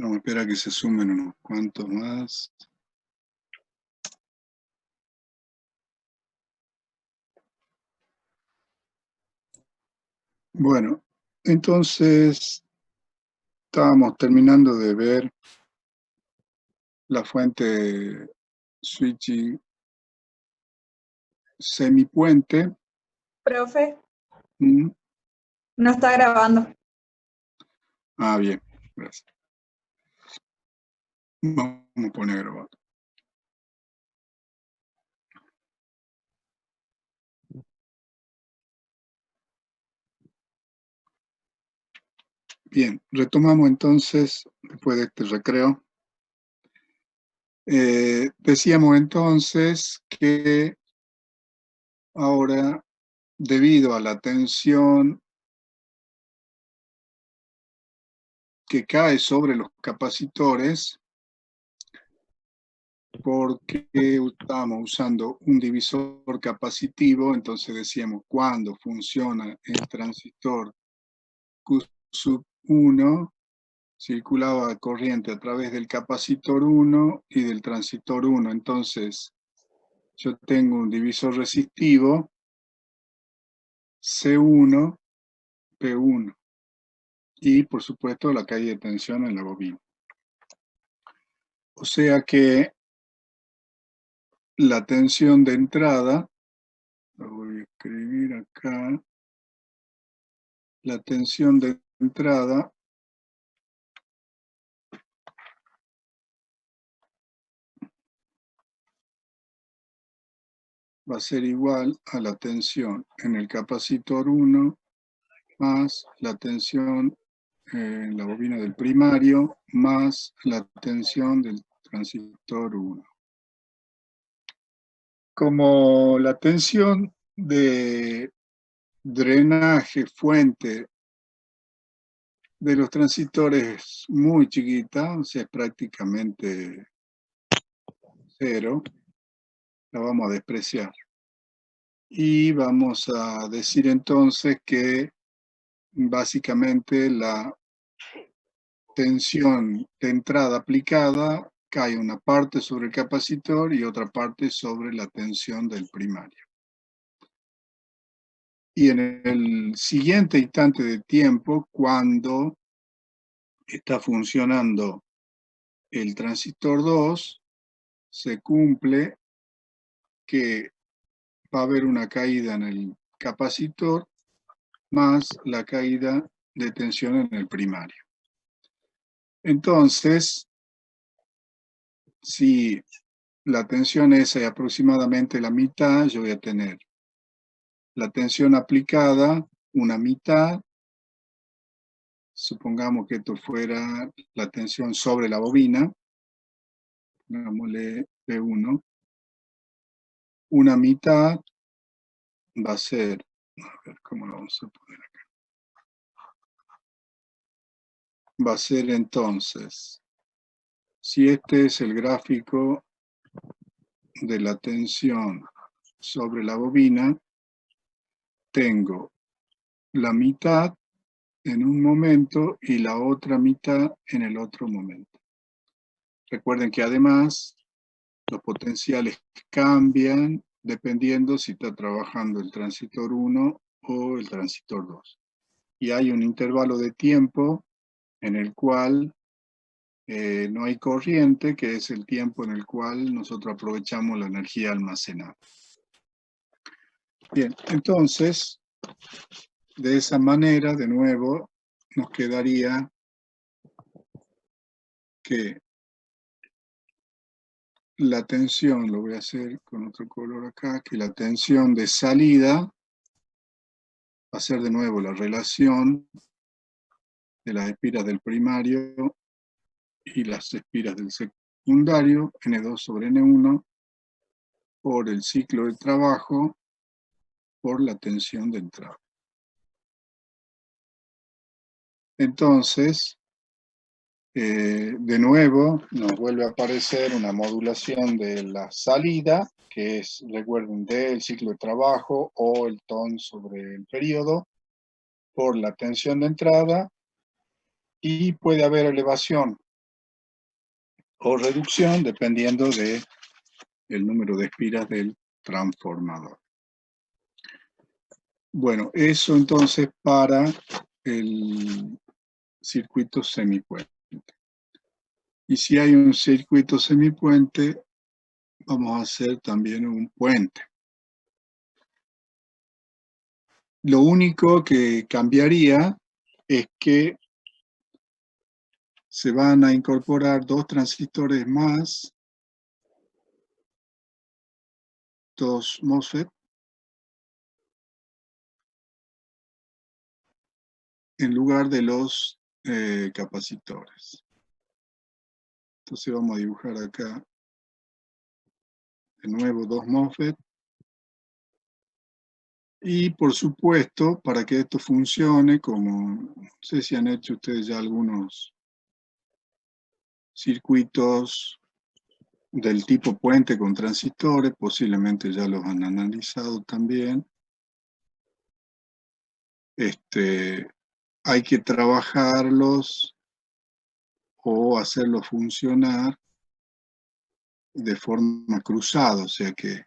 Vamos a esperar a que se sumen unos cuantos más. Bueno, entonces estábamos terminando de ver la fuente switching semipuente. Profe, Mm. no está grabando. Ah, bien, gracias. Vamos a poner a grabar. Bien, retomamos entonces, después de este recreo. Decíamos entonces que ahora, debido a la tensión que cae sobre los capacitores, porque estamos usando un divisor capacitivo, entonces decíamos cuando funciona el transistor Q1, circulaba corriente a través del capacitor 1 y del transistor 1. Entonces, yo tengo un divisor resistivo C1, P1 y, por supuesto, la caída de tensión en la bobina. O sea que la tensión de entrada, lo voy a escribir acá, la tensión de entrada va a ser igual a la tensión en el capacitor 1 más la tensión en la bobina del primario más la tensión del transistor 1. Como la tensión de drenaje fuente de los transistores es muy chiquita, o sea, es prácticamente cero, la vamos a despreciar. Y vamos a decir entonces que básicamente la tensión de entrada aplicada cae una parte sobre el capacitor y otra parte sobre la tensión del primario. Y en el siguiente instante de tiempo, cuando está funcionando el transistor 2, se cumple que va a haber una caída en el capacitor más la caída de tensión en el primario. Entonces, si la tensión es aproximadamente la mitad, yo voy a tener la tensión aplicada, una mitad. Supongamos que esto fuera la tensión sobre la bobina, pongámosle P1. Una mitad va a ser, a ver cómo lo vamos a poner acá. Va a ser entonces, si este es el gráfico de la tensión sobre la bobina, tengo la mitad en un momento y la otra mitad en el otro momento. Recuerden que además los potenciales cambian dependiendo si está trabajando el transistor 1 o el transistor 2. Y hay un intervalo de tiempo en el cual no hay corriente, que es el tiempo en el cual nosotros aprovechamos la energía almacenada. Bien, entonces, de esa manera, de nuevo, nos quedaría que la tensión, lo voy a hacer con otro color acá, que la tensión de salida va a ser de nuevo la relación de las espiras del primario y las espiras del secundario, N2 sobre N1, por el ciclo de trabajo, por la tensión de entrada. Entonces, de nuevo, nos vuelve a aparecer una modulación de la salida, que es, recuerden, del ciclo de trabajo o el ton sobre el periodo, por la tensión de entrada, y puede haber elevación o reducción, dependiendo del número de espiras del transformador. Bueno, eso entonces para el circuito semipuente. Y si hay un circuito semipuente, vamos a hacer también un puente. Lo único que cambiaría es que se van a incorporar 2 transistores más, 2 MOSFET, en lugar de los capacitores. Entonces vamos a dibujar acá de nuevo 2 MOSFET. Y por supuesto, para que esto funcione, como no sé si han hecho ustedes ya algunos circuitos del tipo puente con transistores, posiblemente ya los han analizado también. Hay que trabajarlos o hacerlos funcionar de forma cruzada, o sea que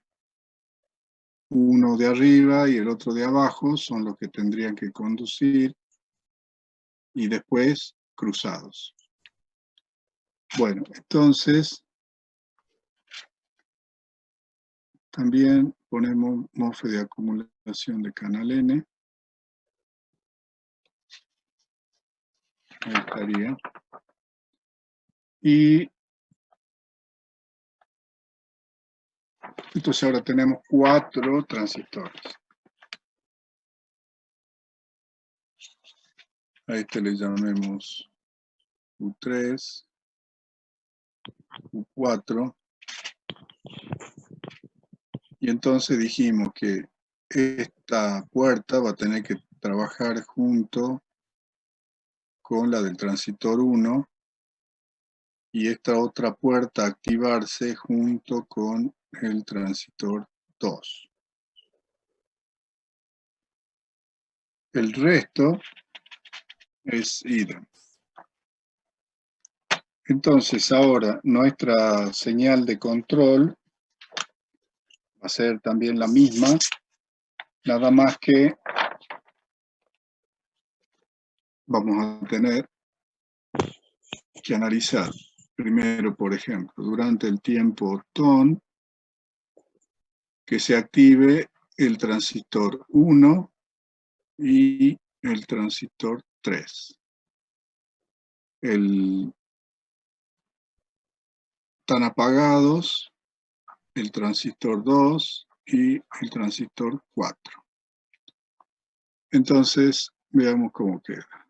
uno de arriba y el otro de abajo son los que tendrían que conducir y después cruzados. Bueno, entonces también ponemos MOSFET de acumulación de canal N. Ahí estaría. Y entonces ahora tenemos 4 transistores. A este le llamemos U3, U4. Y entonces dijimos que esta puerta va a tener que trabajar junto con la del transistor 1 y esta otra puerta activarse junto con el transistor 2. El resto es idem. Entonces ahora nuestra señal de control va a ser también la misma, nada más que vamos a tener que analizar primero, por ejemplo, durante el tiempo TON, que se active el transistor 1 y el transistor 3. Están apagados el transistor 2 y el transistor 4. Entonces, veamos cómo queda.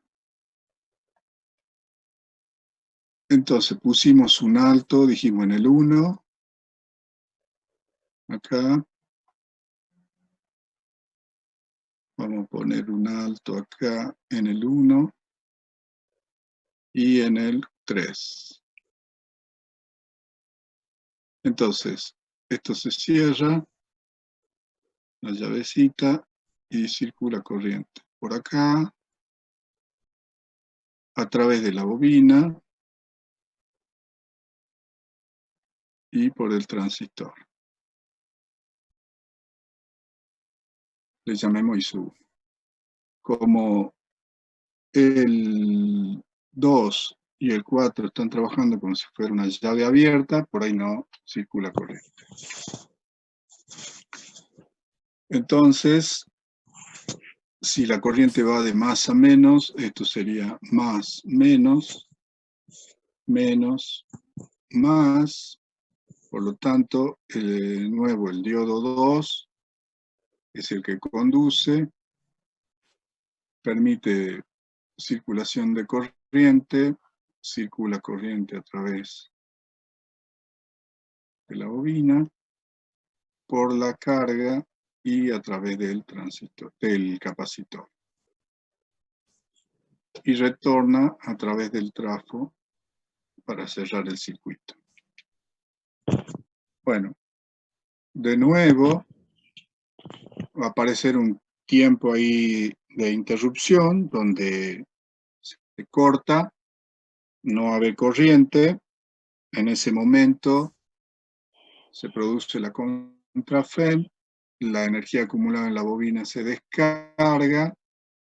Entonces, pusimos un alto, dijimos en el 1, acá. Vamos a poner un alto acá en el 1 y en el 3. Entonces, esto se cierra, la llavecita, y circula corriente por acá, a través de la bobina y por el transistor. Le llamemos ISU. Como el 2 y el 4 están trabajando como si fuera una llave abierta, por ahí no circula corriente. Entonces, si la corriente va de más a menos, esto sería más, menos, menos, más. Por lo tanto, de nuevo, el diodo 2 es el que conduce, permite circulación de corriente, circula corriente a través de la bobina, por la carga y a través del transistor, del capacitor. Y retorna a través del trafo para cerrar el circuito. Bueno, de nuevo va a aparecer un tiempo ahí de interrupción donde se corta, no va a haber corriente, En ese momento se produce la contrafem, la energía acumulada en la bobina se descarga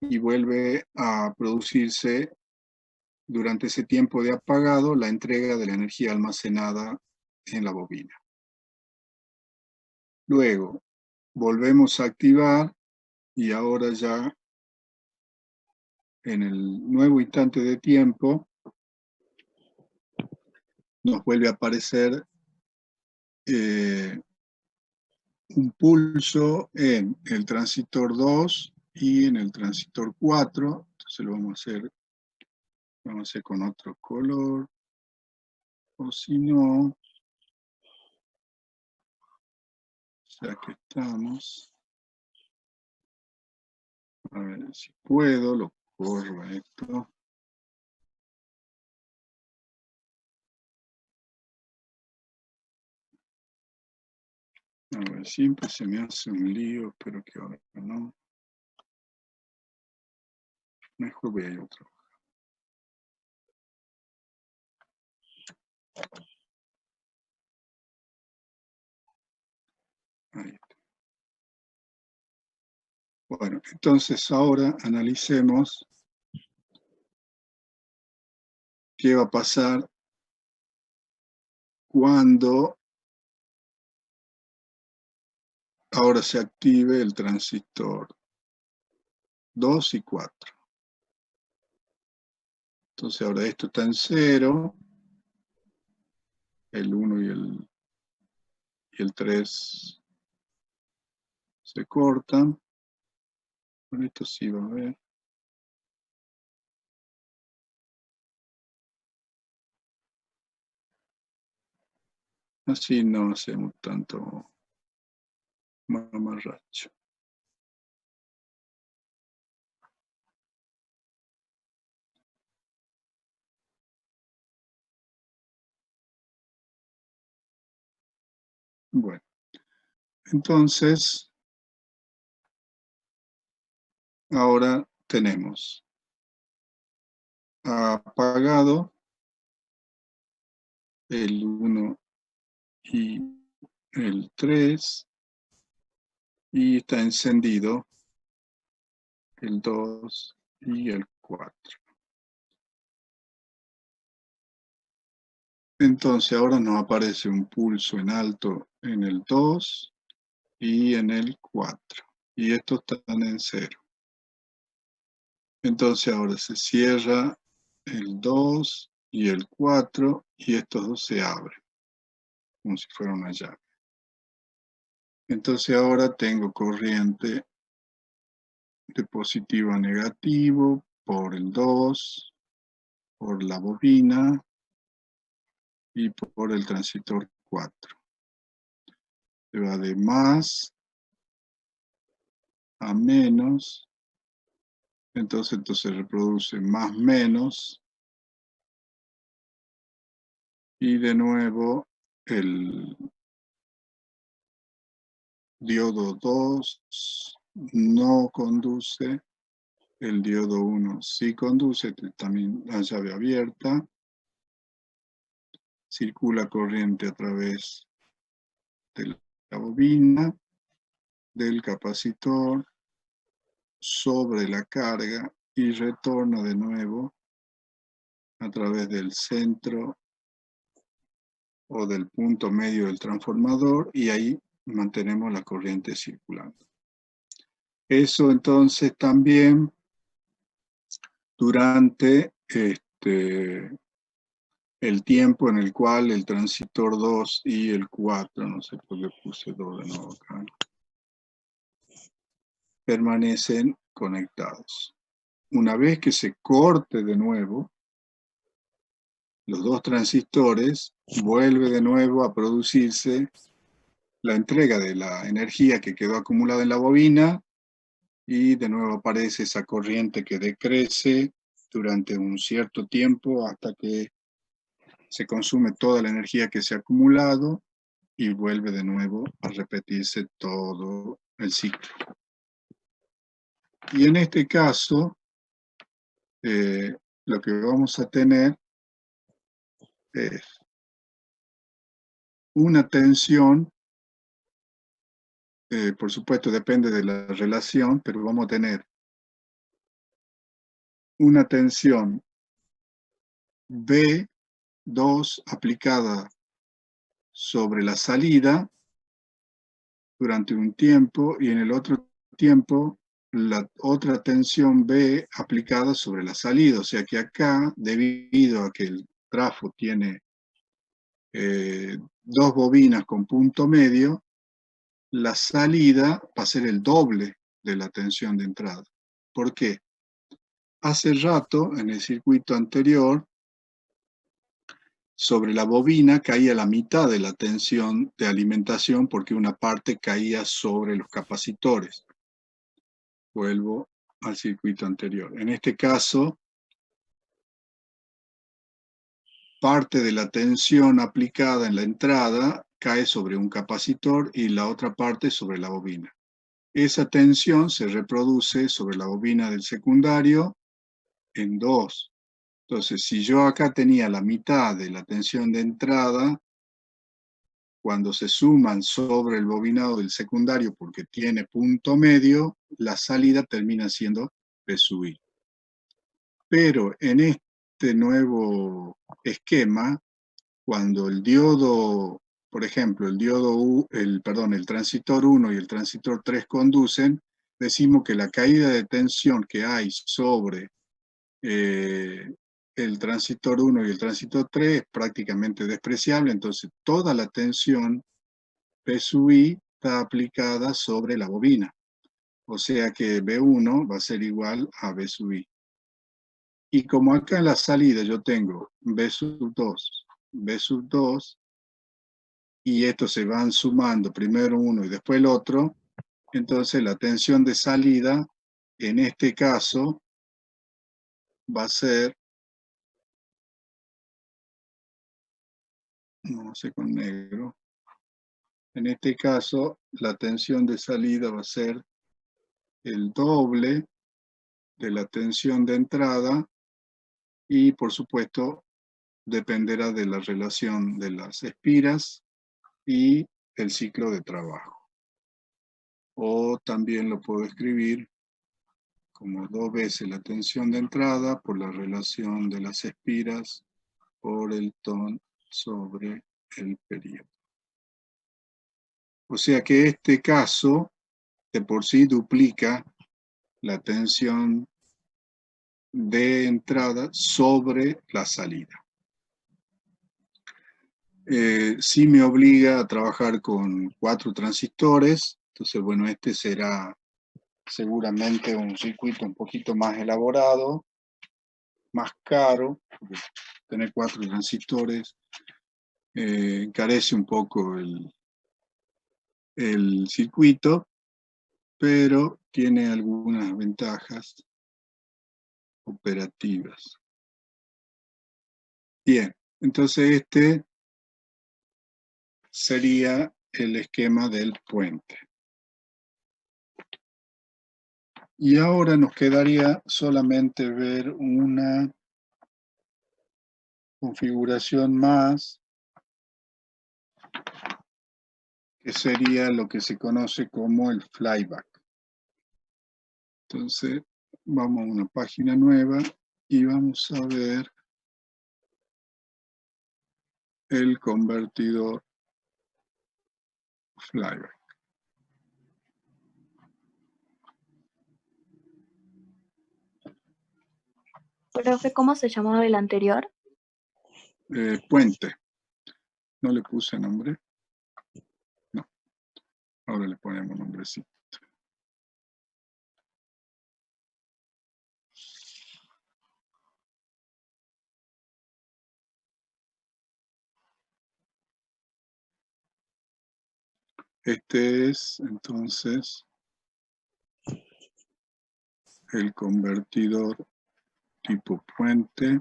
y vuelve a producirse durante ese tiempo de apagado la entrega de la energía almacenada en la bobina. Luego volvemos a activar y ahora ya en el nuevo instante de tiempo nos vuelve a aparecer un pulso en el transistor 2 y en el transistor 4. Entonces lo vamos a hacer con otro color, o si no, ya que estamos, a ver si puedo, lo corro a esto. A ver, siempre se me hace un lío, pero que ahora no. Mejor voy a ir otro. Ahí está. Bueno, entonces ahora analicemos qué va a pasar cuando ahora se active el transistor 2 y 4. Entonces ahora esto está en 0, el 1 y el 3 se cortan. Con esto sí va a ver. Así no hacemos tanto mamarracho. Bueno, entonces ahora tenemos apagado el 1 y el 3 y está encendido el 2 y el 4. Entonces ahora nos aparece un pulso en alto en el 2 y en el 4. Y estos están en 0. Entonces ahora se cierra el 2 y el 4 y estos dos se abren, como si fuera una llave. Entonces ahora tengo corriente de positivo a negativo por el 2, por la bobina y por el transistor 4. Se va de más a menos, entonces se reproduce más menos y de nuevo el diodo 2 no conduce, el diodo 1 sí conduce, también la llave abierta, circula corriente a través de la bobina, del capacitor, sobre la carga y retorna de nuevo a través del centro o del punto medio del transformador y ahí mantenemos la corriente circulando. Eso entonces también durante el tiempo en el cual el transistor 2 y el 4, no sé por qué puse 2 de nuevo acá, permanecen conectados. Una vez que se corte de nuevo, los dos transistores, vuelve de nuevo a producirse la entrega de la energía que quedó acumulada en la bobina y de nuevo aparece esa corriente que decrece durante un cierto tiempo hasta que se consume toda la energía que se ha acumulado y vuelve de nuevo a repetirse todo el ciclo. Y en este caso, lo que vamos a tener es una tensión, por supuesto depende de la relación, pero vamos a tener una tensión B2 aplicada sobre la salida durante un tiempo y en el otro tiempo la otra tensión B aplicada sobre la salida. O sea que acá, debido a que el trafo tiene dos bobinas con punto medio, la salida va a ser el doble de la tensión de entrada. ¿Por qué? Hace rato, en el circuito anterior, sobre la bobina caía la mitad de la tensión de alimentación porque una parte caía sobre los capacitores. Vuelvo al circuito anterior. En este caso, parte de la tensión aplicada en la entrada cae sobre un capacitor y la otra parte sobre la bobina. Esa tensión se reproduce sobre la bobina del secundario en dos. Entonces, si yo acá tenía la mitad de la tensión de entrada, cuando se suman sobre el bobinado del secundario porque tiene punto medio, la salida termina siendo P sub I. Pero en este nuevo esquema, cuando el diodo, por ejemplo, el transistor 1 y el transistor 3 conducen, decimos que la caída de tensión que hay sobre el transistor 1 y el transistor 3 es prácticamente despreciable, entonces toda la tensión P sub I está aplicada sobre la bobina, o sea que B1 va a ser igual a B sub I. Y como acá en la salida yo tengo B sub 2, B sub 2, y estos se van sumando, primero uno y después el otro, entonces la tensión de salida, en este caso, va a ser, no sé con negro, en este caso la tensión de salida va a ser el doble de la tensión de entrada y por supuesto dependerá de la relación de las espiras y el ciclo de trabajo. O también lo puedo escribir como 2 veces la tensión de entrada por la relación de las espiras por el ton sobre el periodo. O sea que este caso de por sí duplica la tensión de entrada sobre la salida. Sí me obliga a trabajar con 4 transistores, entonces bueno, este será seguramente un circuito un poquito más elaborado, más caro, porque tener 4 transistores encarece un poco el circuito, pero tiene algunas ventajas operativas. Bien, entonces este sería el esquema del puente. Y ahora nos quedaría solamente ver una configuración más, que sería lo que se conoce como el flyback. Entonces, vamos a una página nueva y vamos a ver el convertidor flyback. Profe, ¿cómo se llamaba el anterior? Puente. ¿No le puse nombre? No. Ahora le ponemos nombrecito. Este es, entonces, el convertidor tipo puente.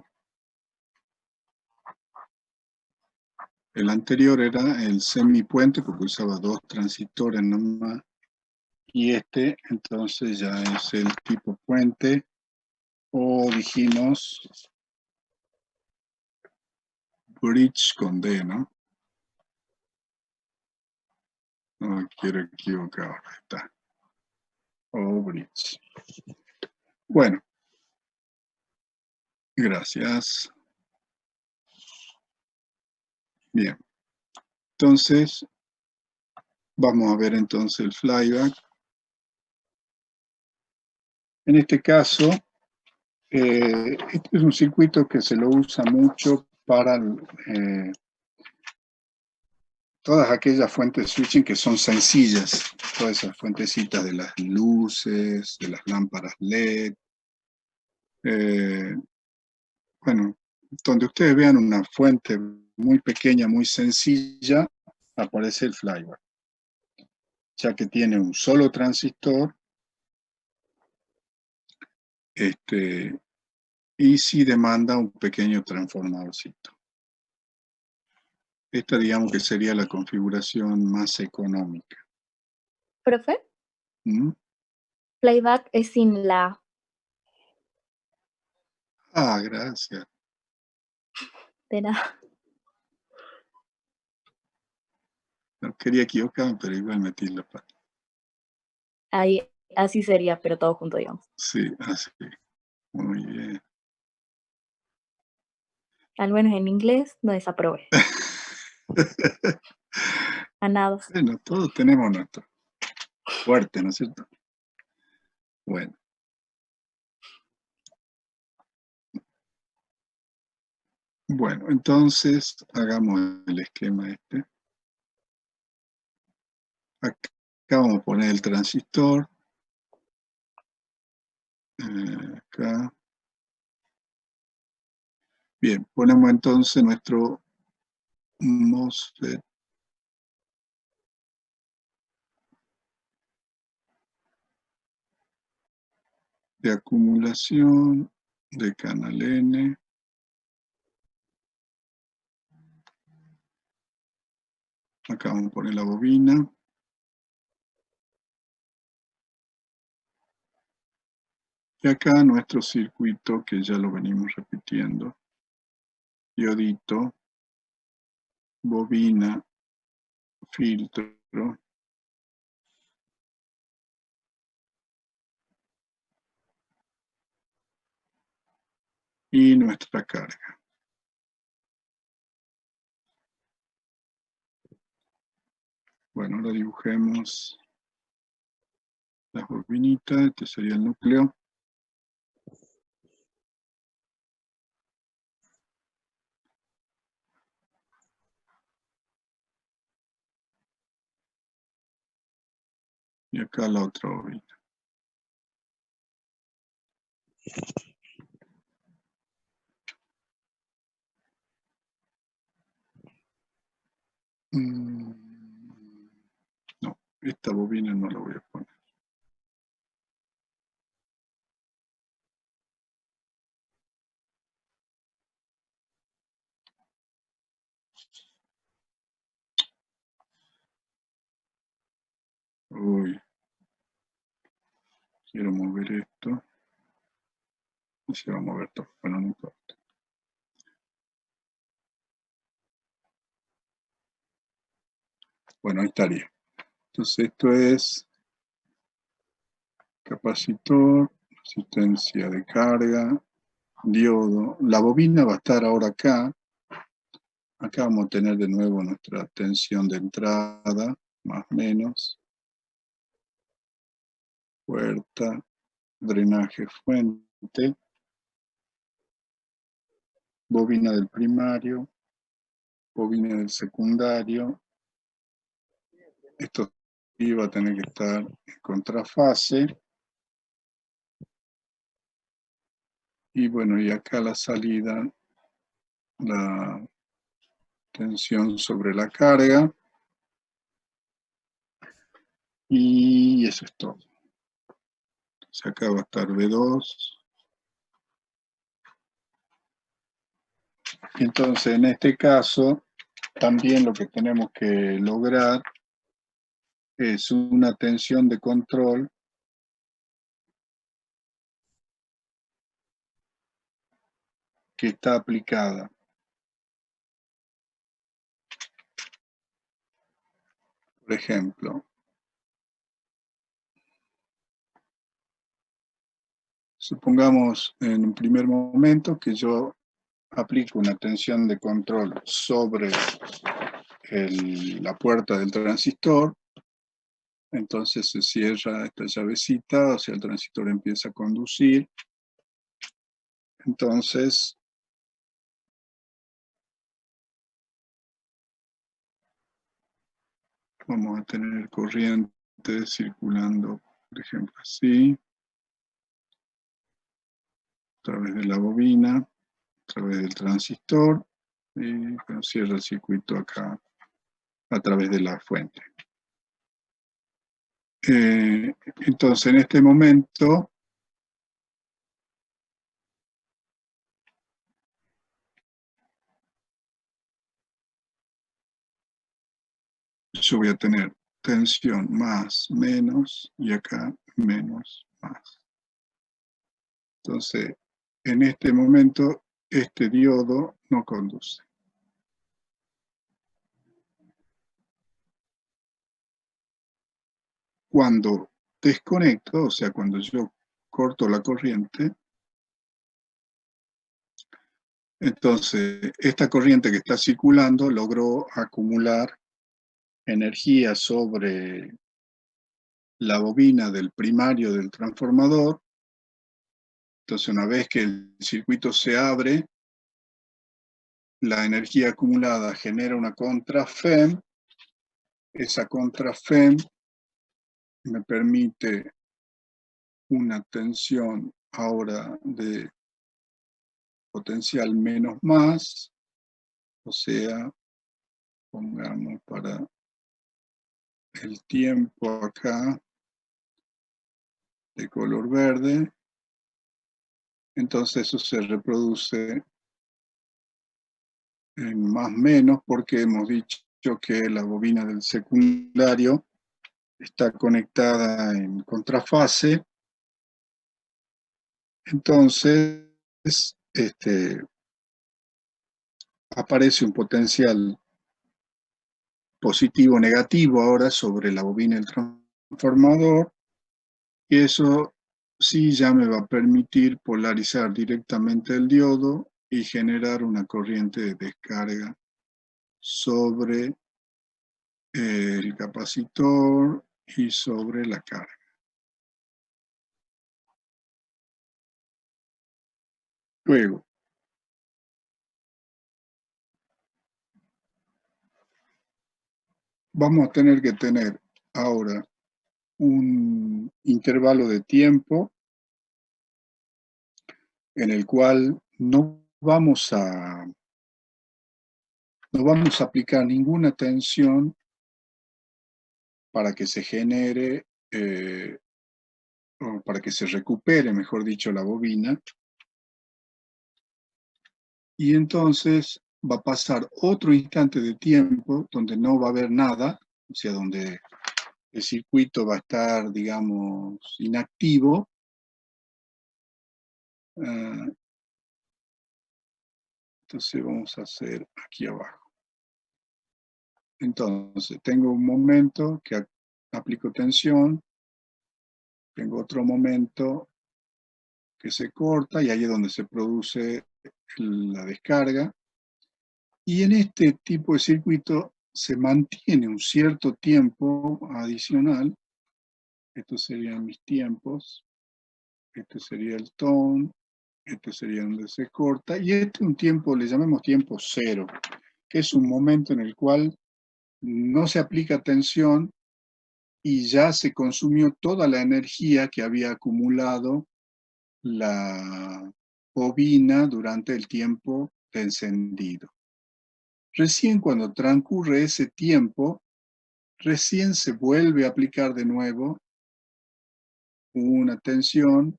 El anterior era el semipuente porque usaba 2 transistores nomás. Y este, entonces, ya es el tipo puente. O dijimos bridge con D, ¿no? No quiero equivocar, ahí está. Bridge. Bueno. Gracias. Bien. Entonces, vamos a ver entonces el flyback. En este caso, este es un circuito que se lo usa mucho para todas aquellas fuentes de switching que son sencillas, todas esas fuentecitas de las luces, de las lámparas LED. Bueno, donde ustedes vean una fuente muy pequeña, muy sencilla, aparece el flyback, ya que tiene un solo transistor, y sí demanda un pequeño transformadorcito. Esta, digamos que sería la configuración más económica. ¿Profe? ¿Mm? Playback es sin la. Ah, gracias. De nada. No quería equivocarme, pero igual metí la pata. Ahí, así sería, pero todo junto, digamos. Sí, así. Muy bien. Al menos en inglés no desaprobé. A nada. Bueno, todos tenemos nuestro fuerte, ¿no es cierto? Bueno. Bueno, entonces hagamos el esquema este. Acá vamos a poner el transistor. Acá. Bien, ponemos entonces nuestro MOSFET de acumulación de canal N. Acá vamos a poner la bobina. Y acá nuestro circuito, que ya lo venimos repitiendo. Diodito, bobina, filtro. Y nuestra carga. Bueno, ahora dibujemos las bobinitas. Este sería el núcleo. Y acá la otra bobina. No, esta bobina no la voy a poner. Uy. Quiero mover esto. Y se va a mover todo. Bueno, no importa. Bueno, ahí estaría. Entonces esto es capacitor, resistencia de carga, diodo. La bobina va a estar ahora acá. Acá vamos a tener de nuevo nuestra tensión de entrada, más o menos. Puerta, drenaje fuente. Bobina del primario, bobina del secundario. Esto va a tener que estar en contrafase. Y bueno, y acá la salida, la tensión sobre la carga. Y eso es todo. Entonces acá va a estar B2. Entonces en este caso, también lo que tenemos que lograr es una tensión de control que está aplicada. Por ejemplo, supongamos en un primer momento que yo aplico una tensión de control sobre la puerta del transistor, entonces se cierra esta llavecita, o sea, el transistor empieza a conducir, entonces vamos a tener corriente circulando, por ejemplo, así, a través de la bobina, a través del transistor, y cierra el circuito acá a través de la fuente. Entonces, en este momento, yo voy a tener tensión más, menos, y acá menos, más. Entonces, en este momento, este diodo no conduce. Cuando desconecto, o sea, cuando yo corto la corriente, entonces esta corriente que está circulando logró acumular energía sobre la bobina del primario del transformador. Entonces, una vez que el circuito se abre, la energía acumulada genera una contra-FEM. Esa contra-FEM me permite una tensión ahora de potencial menos más, o sea, pongamos para el tiempo acá de color verde, entonces eso se reproduce en más menos porque hemos dicho que la bobina del secundario está conectada en contrafase. Entonces, aparece un potencial positivo o negativo ahora sobre la bobina del transformador, y eso sí ya me va a permitir polarizar directamente el diodo y generar una corriente de descarga sobre el capacitor y sobre la carga. Luego, vamos a tener que tener ahora un intervalo de tiempo en el cual no vamos a aplicar ninguna tensión para que se genere, o para que se recupere, mejor dicho, la bobina. Y entonces va a pasar otro instante de tiempo donde no va a haber nada, o sea, donde el circuito va a estar, digamos, inactivo. Entonces vamos a hacer aquí abajo. Entonces, tengo un momento que aplico tensión, tengo otro momento que se corta y ahí es donde se produce la descarga. Y en este tipo de circuito se mantiene un cierto tiempo adicional. Estos serían mis tiempos. Este sería el tone. Este sería donde se corta. Y este es un tiempo, le llamamos tiempo cero, que es un momento en el cual no se aplica tensión y ya se consumió toda la energía que había acumulado la bobina durante el tiempo de encendido. Recién cuando transcurre ese tiempo, recién se vuelve a aplicar de nuevo una tensión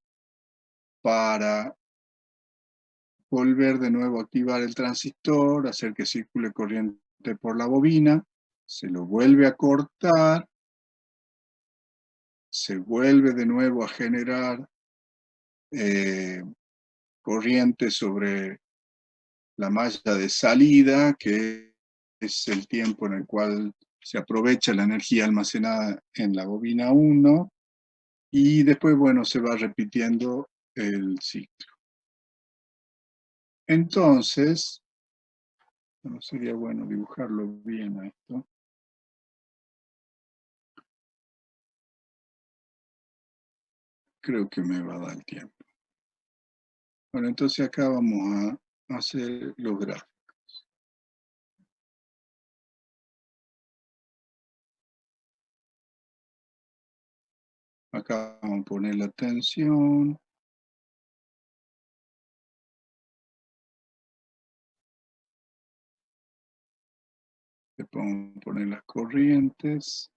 para volver de nuevo a activar el transistor, hacer que circule corriente por la bobina, se lo vuelve a cortar, se vuelve de nuevo a generar corriente sobre la malla de salida, que es el tiempo en el cual se aprovecha la energía almacenada en la bobina 1 y después, bueno, se va repitiendo el ciclo. Entonces, bueno, sería bueno dibujarlo bien a esto. Creo que me va a dar el tiempo. Bueno, entonces acá vamos a hacer los gráficos. Acá vamos a poner la tensión. Le podemos poner las corrientes.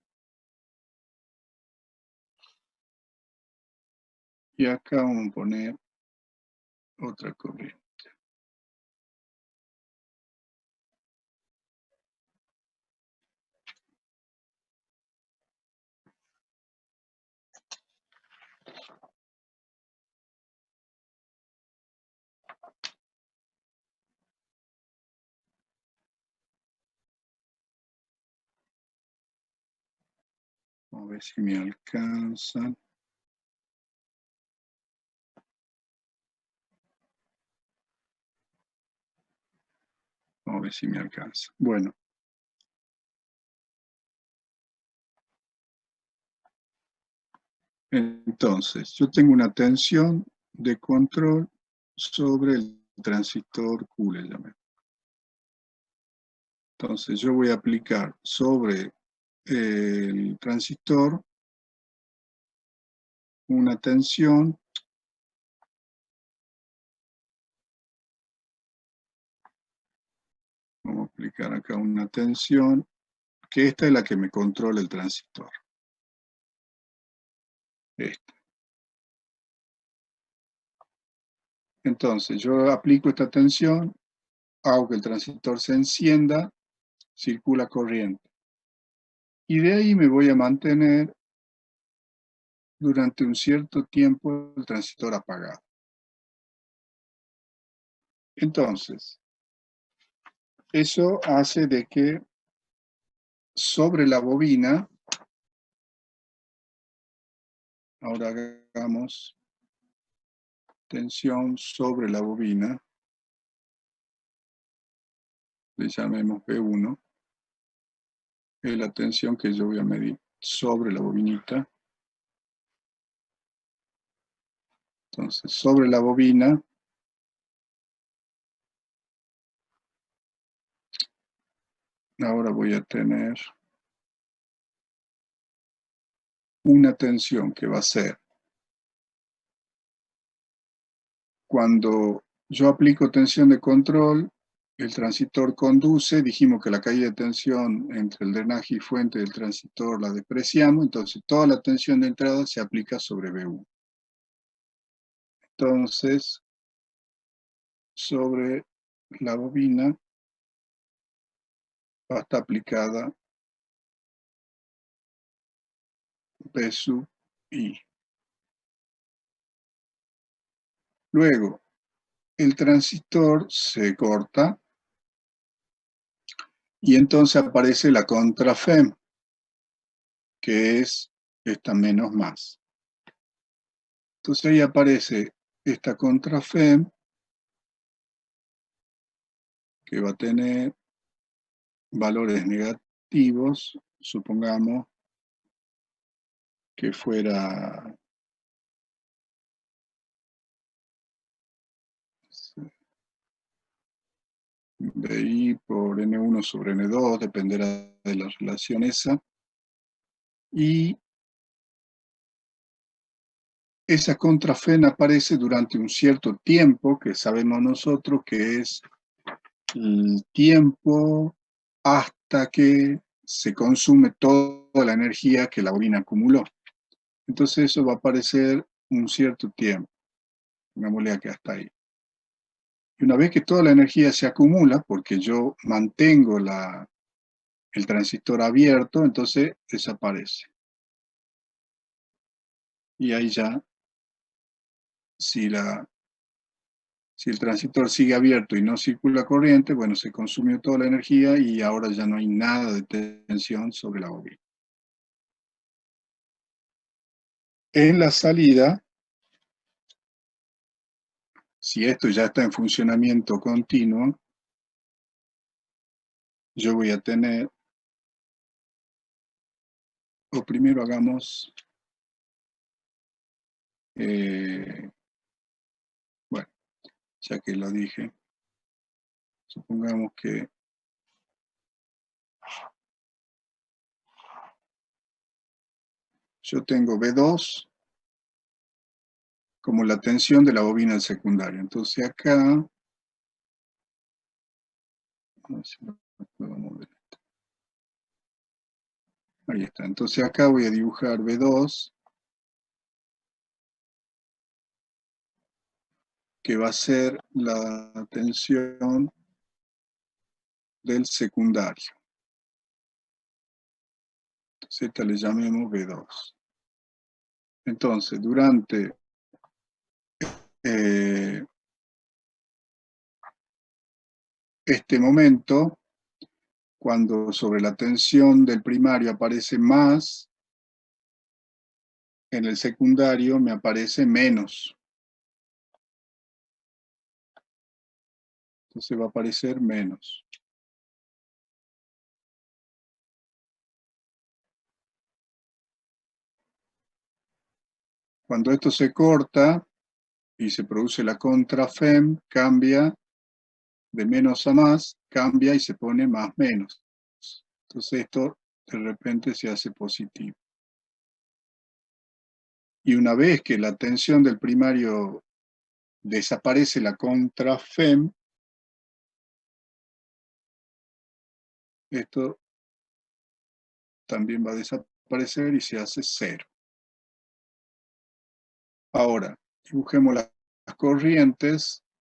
Y acá vamos a poner otra corriente. Vamos a ver si me alcanzan. Vamos a ver si me alcanza. Bueno. Entonces, yo tengo una tensión de control sobre el transistor Q, le llamé. Entonces, yo voy a aplicar sobre el transistor una tensión vamos a aplicar acá una tensión, que esta es la que me controla el transistor. Esta. Entonces, yo aplico esta tensión, hago que el transistor se encienda, circula corriente. Y de ahí me voy a mantener durante un cierto tiempo el transistor apagado. Entonces, eso hace de que sobre la bobina, ahora hagamos tensión sobre la bobina, le llamemos P1, es la tensión que yo voy a medir sobre la bobinita. Entonces, sobre la bobina, ahora voy a tener una tensión que va a ser, cuando yo aplico tensión de control, el transistor conduce, dijimos que la caída de tensión entre el drenaje y fuente del transistor la despreciamos, entonces toda la tensión de entrada se aplica sobre B1. Entonces, sobre la bobina va a estar aplicada B sub I. Luego, el transistor se corta y entonces aparece la contrafem, que es esta menos más. Entonces ahí aparece esta contrafem que va a tener valores negativos, supongamos que fuera BI por N1 sobre N2, dependerá de la relación esa. Y esa contrafen aparece durante un cierto tiempo, que sabemos nosotros que es el tiempo hasta que se consume toda la energía que la bobina acumuló. Entonces eso va a aparecer un cierto tiempo, pongámosle que hasta ahí. Y una vez que toda la energía se acumula, porque yo mantengo el transistor abierto, entonces desaparece. Y ahí ya, si la Si el transistor sigue abierto y no circula corriente, bueno, se consumió toda la energía y ahora ya no hay nada de tensión sobre la bobina. En la salida, si esto ya está en funcionamiento continuo, yo voy a tener, o primero hagamos, bueno, ya que lo dije, supongamos que yo tengo B2 como la tensión de la bobina del secundario. Entonces acá, a ver si lo puedo mover. Ahí está. Entonces acá voy a dibujar B2, que va a ser la tensión del secundario. Entonces esta le llamemos B2. Entonces, durante este momento, cuando sobre la tensión del primario aparece más, en el secundario me aparece menos. Entonces va a aparecer menos. Cuando esto se corta y se produce la contra-FEM, cambia de menos a más, cambia y se pone más menos. Entonces esto de repente se hace positivo. Y una vez que la tensión del primario desaparece la contra-FEM, esto también va a desaparecer y se hace cero. Ahora, dibujemos las corrientes